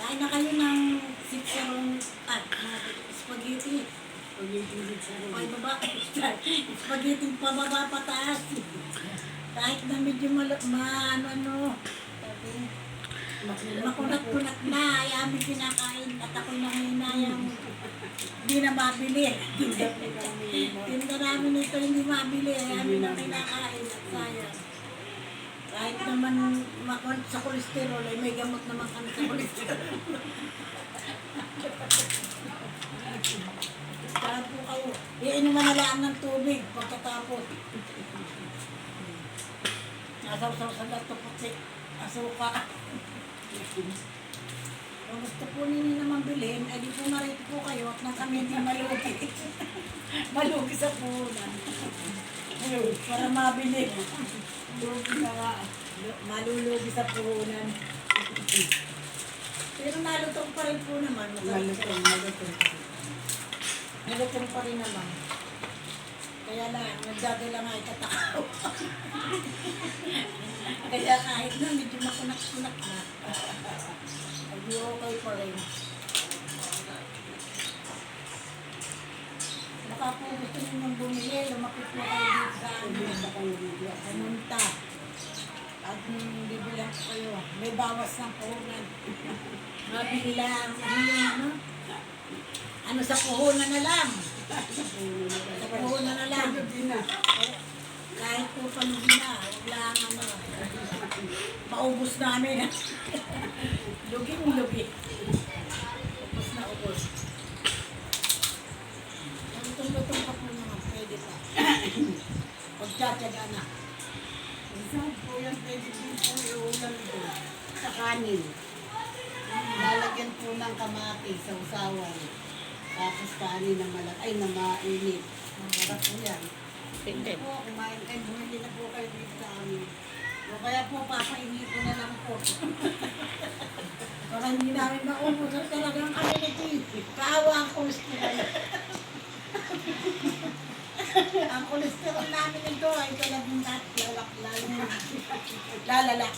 Kain na kayo ng sitsarong at spaghetti. Ay, baba. Spaghetti pababa pataas. Kahit na medyo makunat-kunat na, ay aming kinakain at ako'y nanginayang hindi na mabili. Tinda namin ito hindi mabili, ay amin na kinakain at sayang. Kahit naman sa kolesterol, ay may gamot naman kami sa kolesterol. Saan po kayo? Iinuman na lang ng tubig pagkatapos. Nasaw-saw sa gato puti. Asuka. Kung gusto po ninyo naman bilhin, ay di po narito po kayo at nasa medyo malugi. Malugi sa puhunan. Para mabili. Malulugi sa puhunan. Pero malutong pa rin po naman. Malutong pa rin naman. Kaya lang, nagdadala nga itatakaw. Kaya kahit na medyo makunak-kunak na. Ay okay pa rin. Baka po gusto ninyong bumili, lumapit po kayo dito sa amin. Pumunta. At bibilang ko kayo. May bawas ng puhunan. Mabili lang. Ano sa puhunan na lang. Sa puhunan na lang. Kahit po panubi na. Huwag lang maubos namin. Lugi. Ubos na ubos. Lutong pa po naman. Pwede pa. Pagtsatsaga na. Isang po yan, pwede din po iulam ito. Sa kanin. Lalagyan po ng kamatis sa usawan. Tapos kanin na mainit. Masarap po yan. Hindi po, kumain kayo, bumili na po kayo dito sa amin. O kaya po, papainit ko na lang po. Para hindi namin maubos at talagang kami nito. Kaawa ang kolesterol. Ang kolesterol namin ito ay talagang lalala.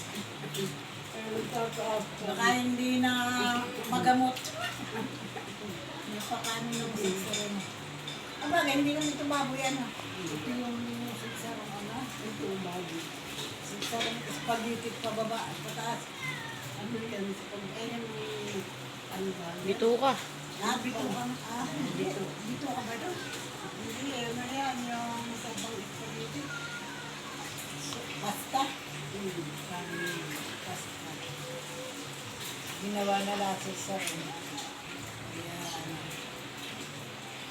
Baka hindi na magamot. Napakanin ng siksarong. Aba, hindi naman ito baboy ano. Ito yung siksarong ano. Ito yung baboy. Siksarong spaghetti pababa at pataas. Ano yan? Ano ba? Bito ka. Bito ka. Bito ka ba doon? Hindi, ano yan? Yung sabang spaghetti. Pasta. Pasta. Ginawa na lang siksarong. Ayan.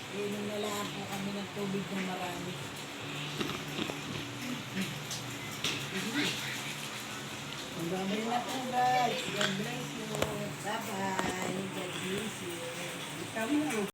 Inom na lang po kami ng tubig na marami. Ang dami na po guys. God bless you. Bye-bye. God bless you. Ikaw mo.